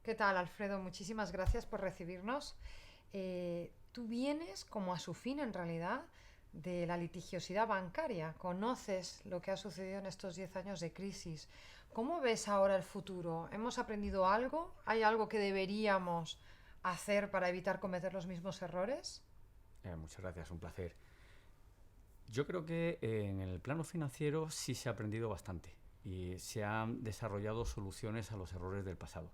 ¿Qué tal, Alfredo? Muchísimas gracias por recibirnos. Tú vienes como a su fin, en realidad, de la litigiosidad bancaria. Conoces lo que ha sucedido en estos 10 años de crisis. ¿Cómo ves ahora el futuro? ¿Hemos aprendido algo? ¿Hay algo que deberíamos hacer para evitar cometer los mismos errores? Muchas gracias, un placer. Yo creo que en el plano financiero sí se ha aprendido bastante y se han desarrollado soluciones a los errores del pasado.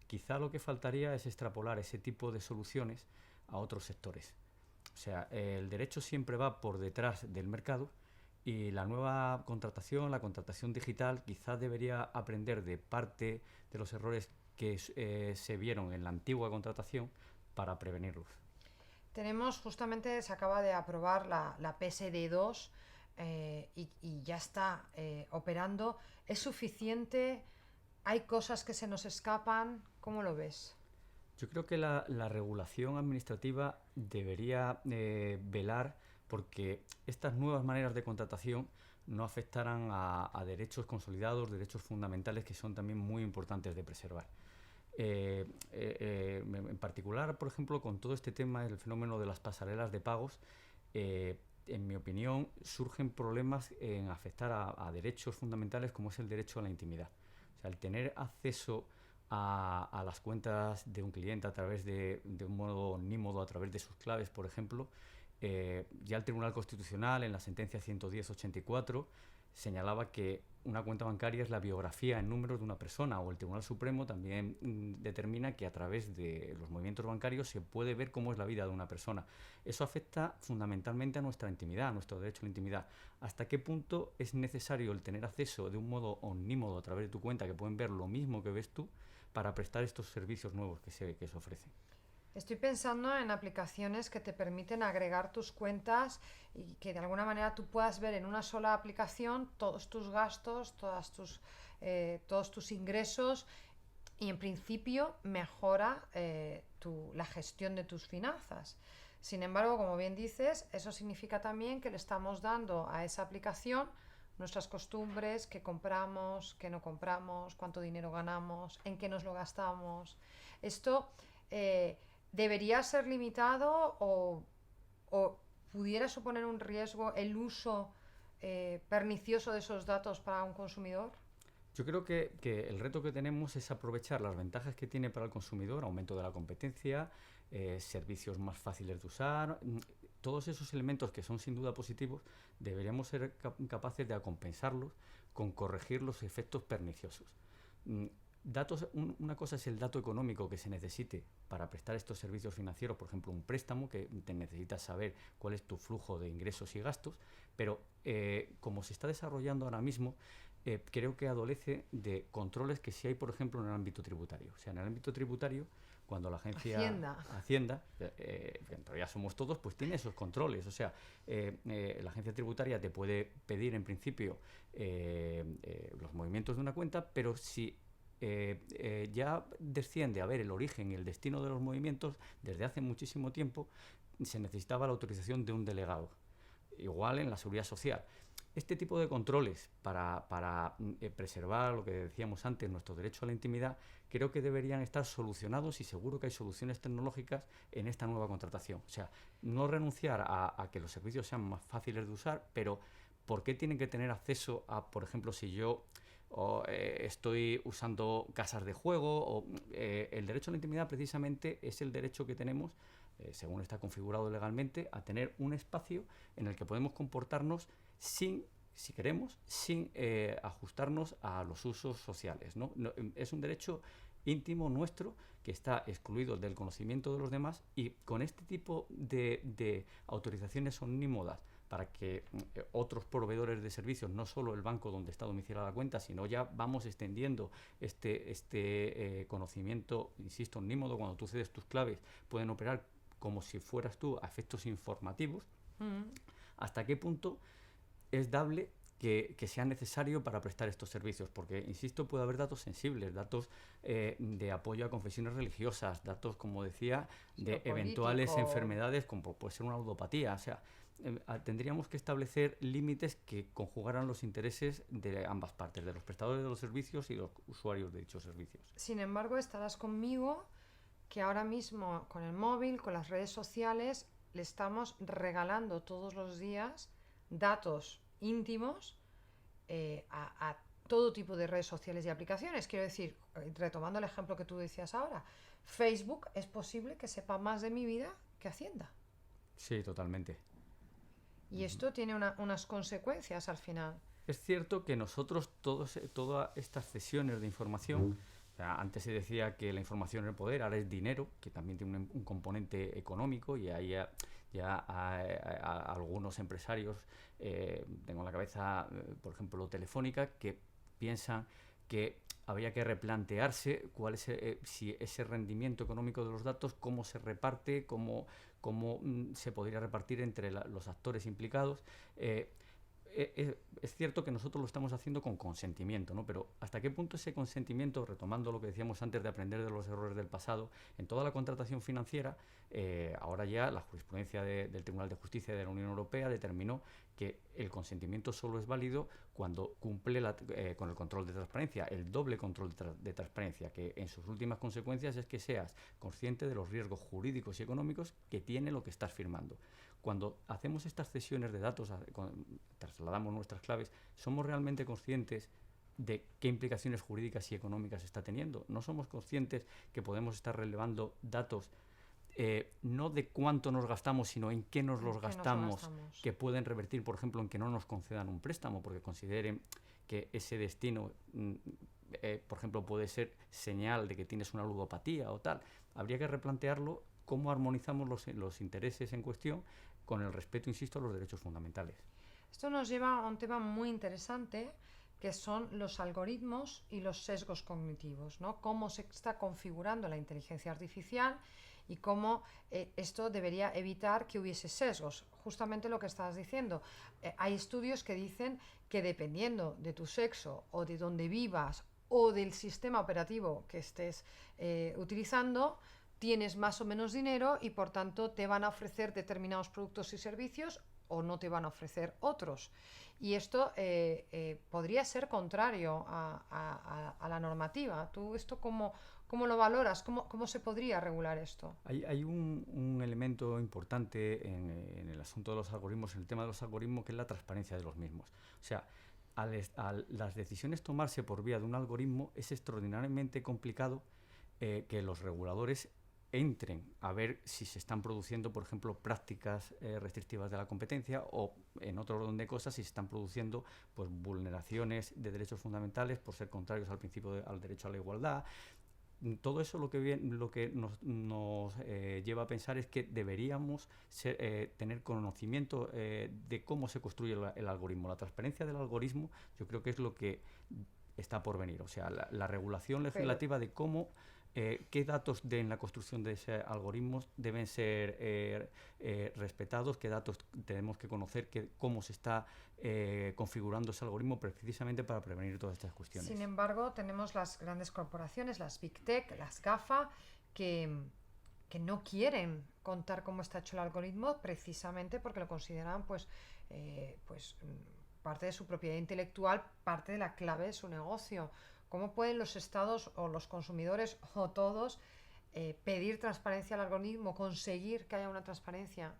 Quizá lo que faltaría es extrapolar ese tipo de soluciones a otros sectores. O sea, el derecho siempre va por detrás del mercado y la nueva contratación, la contratación digital, quizás debería aprender de parte de los errores que se vieron en la antigua contratación para prevenirlos. Tenemos, justamente se acaba de aprobar la PSD2 y ya está operando. ¿Es suficiente? ¿Hay cosas que se nos escapan? ¿Cómo lo ves? Yo creo que la regulación administrativa debería velar porque estas nuevas maneras de contratación no afectaran a derechos consolidados, derechos fundamentales que son también muy importantes de preservar. En particular, por ejemplo, con todo este tema del fenómeno de las pasarelas de pagos, en mi opinión, surgen problemas en afectar a derechos fundamentales como es el derecho a la intimidad. O sea, el tener acceso a las cuentas de un cliente a través de un modo omnímodo, a través de sus claves, por ejemplo, ya el Tribunal Constitucional, en la sentencia 110/84, señalaba que una cuenta bancaria es la biografía en números de una persona, o el Tribunal Supremo también determina que a través de los movimientos bancarios se puede ver cómo es la vida de una persona. Eso afecta fundamentalmente a nuestra intimidad, a nuestro derecho a la intimidad. ¿Hasta qué punto es necesario el tener acceso de un modo omnímodo a través de tu cuenta, que pueden ver lo mismo que ves tú, para prestar estos servicios nuevos que se ofrecen? Estoy pensando en aplicaciones que te permiten agregar tus cuentas y que de alguna manera tú puedas ver en una sola aplicación todos tus gastos, todos tus ingresos y en principio mejora la gestión de tus finanzas. Sin embargo, como bien dices, eso significa también que le estamos dando a esa aplicación nuestras costumbres, qué compramos, qué no compramos, cuánto dinero ganamos, en qué nos lo gastamos. Esto debería ser limitado o pudiera suponer un riesgo el uso pernicioso de esos datos para un consumidor. Yo creo que el reto que tenemos es aprovechar las ventajas que tiene para el consumidor, aumento de la competencia, servicios más fáciles de usar, todos esos elementos que son sin duda positivos, deberíamos ser capaces de compensarlos con corregir los efectos perniciosos. Mm, una cosa es el dato económico que se necesite para prestar estos servicios financieros, por ejemplo, un préstamo, que te necesitas saber cuál es tu flujo de ingresos y gastos, pero como se está desarrollando ahora mismo, creo que adolece de controles que sí hay, por ejemplo, en el ámbito tributario. O sea, en el ámbito tributario, cuando la agencia Hacienda. Hacienda, que en realidad somos todos, pues tiene esos controles. O sea, la agencia tributaria te puede pedir, en principio, los movimientos de una cuenta, pero si ya desciende a ver el origen y el destino de los movimientos, desde hace muchísimo tiempo se necesitaba la autorización de un delegado. Igual en la seguridad social. Este tipo de controles para preservar lo que decíamos antes, nuestro derecho a la intimidad, creo que deberían estar solucionados y seguro que hay soluciones tecnológicas en esta nueva contratación. O sea, no renunciar a que los servicios sean más fáciles de usar, pero ¿por qué tienen que tener acceso a, por ejemplo, si yo estoy usando casas de juego? El derecho a la intimidad precisamente es el derecho que tenemos, según está configurado legalmente, a tener un espacio en el que podemos comportarnos si queremos, sin ajustarnos a los usos sociales, ¿no? Es un derecho íntimo nuestro que está excluido del conocimiento de los demás, y con este tipo de autorizaciones omnímodas para que otros proveedores de servicios, no solo el banco donde está domiciliada la cuenta, sino ya vamos extendiendo este conocimiento, insisto, omnímodo. Cuando tú cedes tus claves, pueden operar como si fueras tú a efectos informativos. ¿Hasta qué punto es dable que sea necesario para prestar estos servicios, porque, insisto, puede haber datos sensibles, datos de apoyo a confesiones religiosas, datos, como decía, de eventuales enfermedades, como puede ser una ludopatía. O sea, tendríamos que establecer límites que conjugaran los intereses de ambas partes, de los prestadores de los servicios y los usuarios de dichos servicios. Sin embargo, estarás conmigo que ahora mismo con el móvil, con las redes sociales, le estamos regalando todos los días datos íntimos a todo tipo de redes sociales y aplicaciones. Quiero decir, retomando el ejemplo que tú decías ahora, Facebook es posible que sepa más de mi vida que Hacienda. Sí, totalmente. Y esto tiene unas consecuencias al final. Es cierto que nosotros, todas estas cesiones de información, o sea, antes se decía que la información era poder, ahora es dinero, que también tiene un componente económico, y ahí ya algunos empresarios, tengo en la cabeza, por ejemplo, Telefónica, que piensan que habría que replantearse cuál es si ese rendimiento económico de los datos, cómo se reparte, cómo se podría repartir entre los actores implicados. Es cierto que nosotros lo estamos haciendo con consentimiento, ¿no? Pero ¿hasta qué punto ese consentimiento, retomando lo que decíamos antes de aprender de los errores del pasado, en toda la contratación financiera, ahora ya la jurisprudencia del Tribunal de Justicia de la Unión Europea determinó que el consentimiento solo es válido cuando cumple con el control de transparencia, el doble control de transparencia, que en sus últimas consecuencias es que seas consciente de los riesgos jurídicos y económicos que tiene lo que estás firmando. Cuando hacemos estas cesiones de datos, trasladamos nuestras claves, ¿somos realmente conscientes de qué implicaciones jurídicas y económicas está teniendo? ¿No somos conscientes que podemos estar relevando datos no de cuánto nos gastamos, sino en qué nos los gastamos, que pueden revertir, por ejemplo, en que no nos concedan un préstamo porque consideren que ese destino, por ejemplo, puede ser señal de que tienes una ludopatía o tal? Habría que replantearlo, cómo armonizamos los intereses en cuestión con el respeto, insisto, a los derechos fundamentales. Esto nos lleva a un tema muy interesante, que son los algoritmos y los sesgos cognitivos, ¿no? Cómo se está configurando la inteligencia artificial y cómo esto debería evitar que hubiese sesgos. Justamente lo que estabas diciendo. Hay estudios que dicen que dependiendo de tu sexo o de dónde vivas o del sistema operativo que estés utilizando, tienes más o menos dinero y por tanto te van a ofrecer determinados productos y servicios o no te van a ofrecer otros. Y esto podría ser contrario a la normativa. ¿Tú esto cómo lo valoras? ¿Cómo se podría regular esto? Hay un elemento importante en el asunto de los algoritmos, en el tema de los algoritmos, que es la transparencia de los mismos. O sea, al las decisiones tomarse por vía de un algoritmo, es extraordinariamente complicado que los reguladores entren a ver si se están produciendo, por ejemplo, prácticas restrictivas de la competencia, o en otro orden de cosas, si se están produciendo pues vulneraciones de derechos fundamentales por ser contrarios al principio al derecho a la igualdad. Todo eso lo que nos lleva a pensar es que deberíamos tener conocimiento de cómo se construye el algoritmo. La transparencia del algoritmo, yo creo que es lo que está por venir. O sea, la regulación legislativa de cómo qué datos en la construcción de ese algoritmo deben ser respetados, qué datos tenemos que conocer, cómo se está configurando ese algoritmo, precisamente para prevenir todas estas cuestiones. Sin embargo, tenemos las grandes corporaciones, las Big Tech, las GAFA, que no quieren contar cómo está hecho el algoritmo, precisamente porque lo consideran parte de su propiedad intelectual, parte de la clave de su negocio. ¿Cómo pueden los estados o los consumidores o todos pedir transparencia al algoritmo, conseguir que haya una transparencia?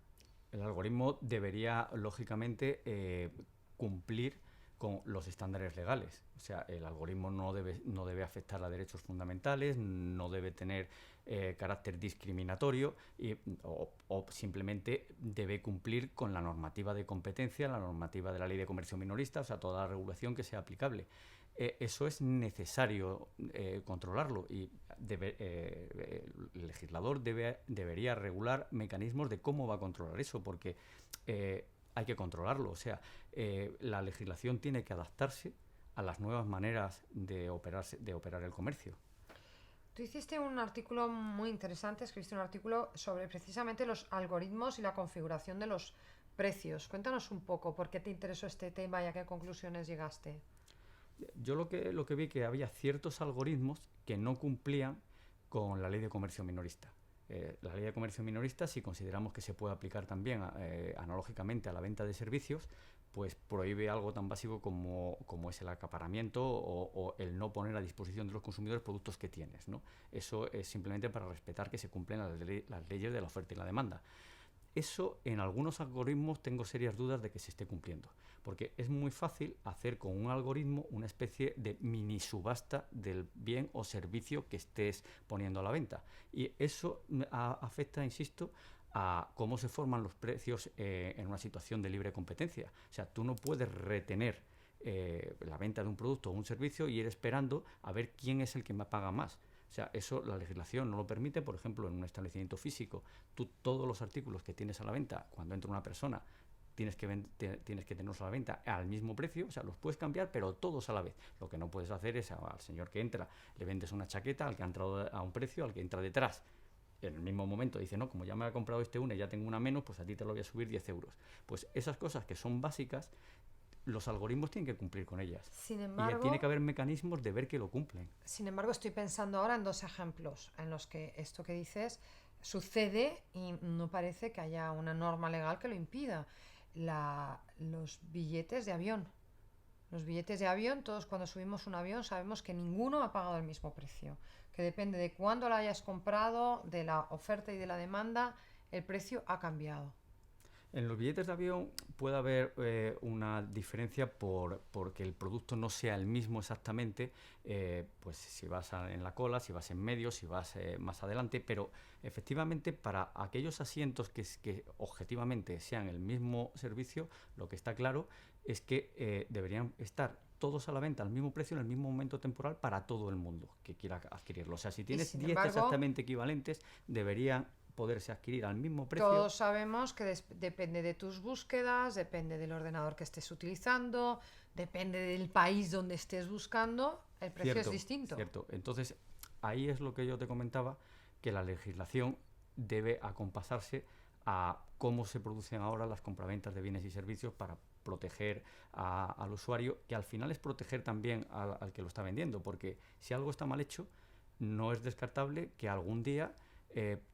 El algoritmo debería, lógicamente, cumplir con los estándares legales. O sea, el algoritmo no debe afectar a derechos fundamentales, no debe tener carácter discriminatorio o simplemente debe cumplir con la normativa de competencia, la normativa de la Ley de Comercio Minorista, o sea, toda la regulación que sea aplicable. Eso es necesario controlarlo, y el legislador debería regular mecanismos de cómo va a controlar eso, porque hay que controlarlo. O sea, la legislación tiene que adaptarse a las nuevas maneras de operar el comercio. Tú hiciste un artículo muy interesante, escribiste un artículo sobre precisamente los algoritmos y la configuración de los precios. Cuéntanos un poco por qué te interesó este tema y a qué conclusiones llegaste. Yo lo que vi que había ciertos algoritmos que no cumplían con la ley de comercio minorista. La ley de comercio minorista, si consideramos que se puede aplicar también analógicamente a la venta de servicios, pues prohíbe algo tan básico como es el acaparamiento o el no poner a disposición de los consumidores productos que tienes, ¿no? Eso es simplemente para respetar que se cumplen las leyes de la oferta y la demanda. Eso en algunos algoritmos tengo serias dudas de que se esté cumpliendo, porque es muy fácil hacer con un algoritmo una especie de mini subasta del bien o servicio que estés poniendo a la venta. Y eso afecta, insisto, a cómo se forman los precios en una situación de libre competencia. O sea, tú no puedes retener la venta de un producto o un servicio y ir esperando a ver quién es el que me paga más. O sea, eso la legislación no lo permite. Por ejemplo, en un establecimiento físico, tú todos los artículos que tienes a la venta, cuando entra una persona, tienes que tenerlos a la venta al mismo precio. O sea, los puedes cambiar, pero todos a la vez. Lo que no puedes hacer es al señor que entra, le vendes una chaqueta al que ha entrado a un precio, al que entra detrás. En el mismo momento dice, no, como ya me ha comprado una y ya tengo una menos, pues a ti te lo voy a subir 10 euros. Pues esas cosas que son básicas, los algoritmos tienen que cumplir con ellas. Sin Y tiene embargo, que haber mecanismos de ver que lo cumplen. estoy pensando ahora en dos ejemplos en los que esto que dices sucede y no parece que haya una norma legal que lo impida. Los billetes de avión. Los billetes de avión, todos cuando subimos un avión sabemos que ninguno ha pagado el mismo precio, que depende de cuándo lo hayas comprado, de la oferta y de la demanda, el precio ha cambiado. En los billetes de avión puede haber una diferencia porque el producto no sea el mismo exactamente, pues si vas en la cola, si vas en medio, si vas más adelante, pero efectivamente para aquellos asientos que objetivamente sean el mismo servicio, lo que está claro es que deberían estar todos a la venta al mismo precio en el mismo momento temporal para todo el mundo que quiera adquirirlo. O sea, si Y tienes sin 10 embargo, exactamente equivalentes, deberían poderse adquirir al mismo precio. todos sabemos que depende de tus búsquedas, depende del ordenador que estés utilizando, depende del país donde estés buscando, el precio Cierto, es distinto. cierto. Entonces, ahí es lo que yo te comentaba, que la legislación debe acompasarse a cómo se producen ahora las compraventas de bienes y servicios para proteger al usuario, que al final es proteger también al que lo está vendiendo, porque si algo está mal hecho, no es descartable que algún día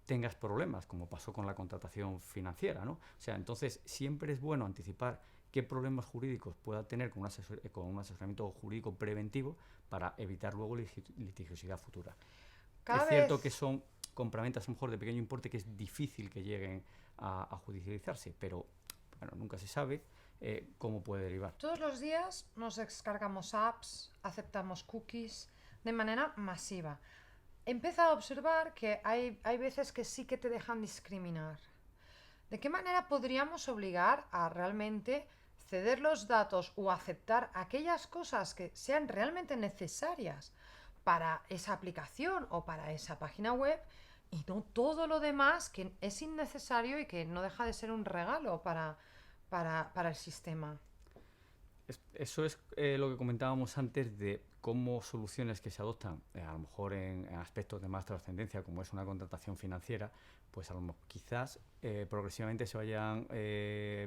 tengas problemas, como pasó con la contratación financiera, ¿no? O sea, entonces siempre es bueno anticipar qué problemas jurídicos pueda tener con un asesoramiento jurídico preventivo para evitar luego litigiosidad futura. Cada Es cierto vez, que son compraventas a lo mejor de pequeño importe que es difícil que lleguen a judicializarse, pero bueno, nunca se sabe cómo puede derivar. todos los días nos descargamos apps, aceptamos cookies de manera masiva. Empieza a observar que hay veces que sí que te dejan discriminar. ¿De qué manera podríamos obligar a realmente ceder los datos o aceptar aquellas cosas que sean realmente necesarias para esa aplicación o para esa página web y no todo lo demás que es innecesario y que no deja de ser un regalo para el sistema? Eso es lo que comentábamos antes de cómo soluciones que se adoptan, a lo mejor en aspectos de más trascendencia, como es una contratación financiera, pues quizás progresivamente se vayan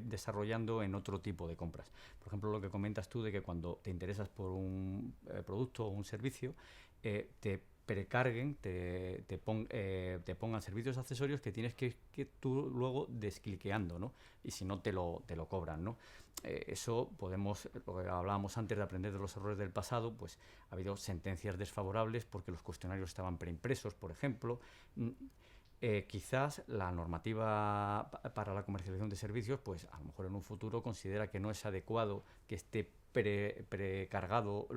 desarrollando en otro tipo de compras. Por ejemplo, lo que comentas tú de que cuando te interesas por un producto o un servicio, te precarguen, te pongan servicios accesorios que tienes que tú luego descliqueando, ¿no? Y si no, te lo cobran, ¿no? Eso podemos, lo que hablábamos antes de aprender de los errores del pasado, pues ha habido sentencias desfavorables porque los cuestionarios estaban preimpresos, por ejemplo. Quizás la normativa para la comercialización de servicios, pues a lo mejor en un futuro considera que no es adecuado que esté precargado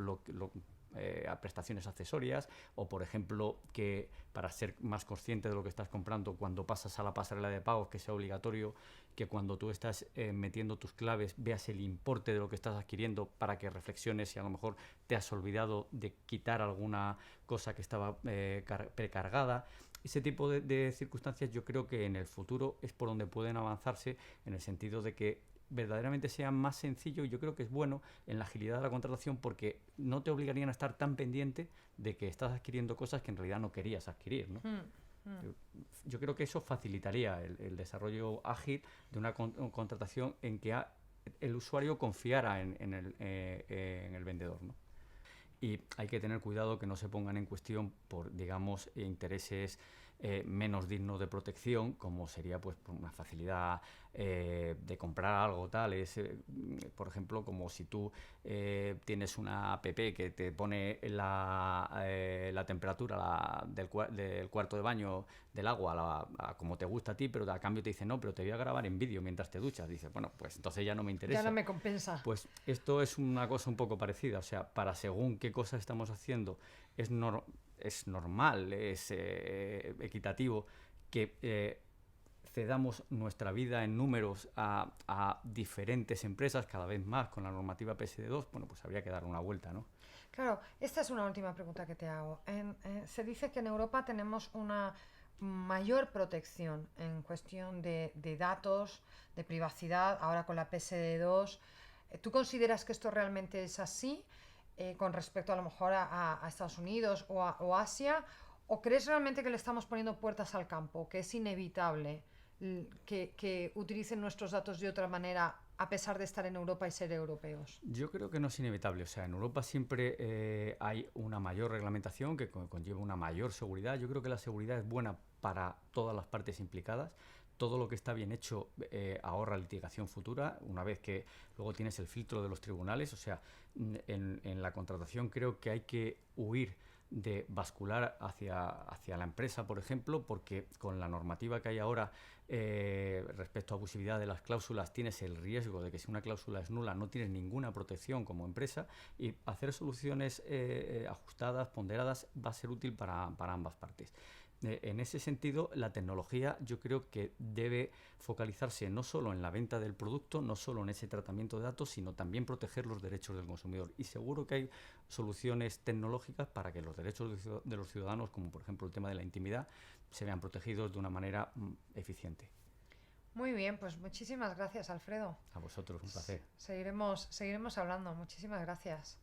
a prestaciones accesorias, o por ejemplo que para ser más consciente de lo que estás comprando cuando pasas a la pasarela de pagos, que sea obligatorio que cuando tú estás metiendo tus claves veas el importe de lo que estás adquiriendo para que reflexiones si a lo mejor te has olvidado de quitar alguna cosa que estaba precargada. Ese tipo de circunstancias yo creo que en el futuro es por donde pueden avanzarse, en el sentido de que verdaderamente sea más sencillo, y yo creo que es bueno en la agilidad de la contratación porque no te obligarían a estar tan pendiente de que estás adquiriendo cosas que en realidad no querías adquirir, ¿no? Yo creo que eso facilitaría el desarrollo ágil de una contratación en que el usuario confiara en el vendedor, ¿no? Y hay que tener cuidado que no se pongan en cuestión por, digamos, intereses menos dignos de protección, como sería pues por una facilidad de comprar algo tal. Por ejemplo, como si tú tienes una app que te pone la temperatura del cuarto de baño del agua a como te gusta a ti, pero a cambio te dice no, pero te voy a grabar en vídeo mientras te duchas. Dices, bueno, pues entonces ya no me interesa. Ya no me compensa. Pues esto es una cosa un poco parecida. O sea, para según qué cosa estamos haciendo, es normal, es equitativo que cedamos nuestra vida en números a diferentes empresas cada vez más con la normativa PSD2. Bueno, pues habría que dar una vuelta, ¿no? Claro, esta es una última pregunta que te hago. Se dice que en Europa tenemos una mayor protección en cuestión de datos, de privacidad, ahora con la PSD2. ¿Tú consideras que esto realmente es así con respecto a lo mejor a Estados Unidos o Asia? ¿O crees realmente que le estamos poniendo puertas al campo, que es inevitable que utilicen nuestros datos de otra manera a pesar de estar en Europa y ser europeos? Yo creo que no es inevitable. O sea, en Europa siempre hay una mayor reglamentación que conlleva una mayor seguridad. Yo creo que la seguridad es buena para todas las partes implicadas. Todo lo que está bien hecho ahorra litigación futura, una vez que luego tienes el filtro de los tribunales. O sea, en la contratación creo que hay que huir de bascular hacia la empresa, por ejemplo, porque con la normativa que hay ahora respecto a abusividad de las cláusulas tienes el riesgo de que si una cláusula es nula no tienes ninguna protección como empresa, y hacer soluciones ajustadas, ponderadas, va a ser útil para ambas partes. En ese sentido, la tecnología yo creo que debe focalizarse no solo en la venta del producto, no solo en ese tratamiento de datos, sino también proteger los derechos del consumidor. Y seguro que hay soluciones tecnológicas para que los derechos de los ciudadanos, como por ejemplo el tema de la intimidad, se vean protegidos de una manera eficiente. Muy bien, pues muchísimas gracias, Alfredo. A vosotros, un placer. Seguiremos hablando. Muchísimas gracias.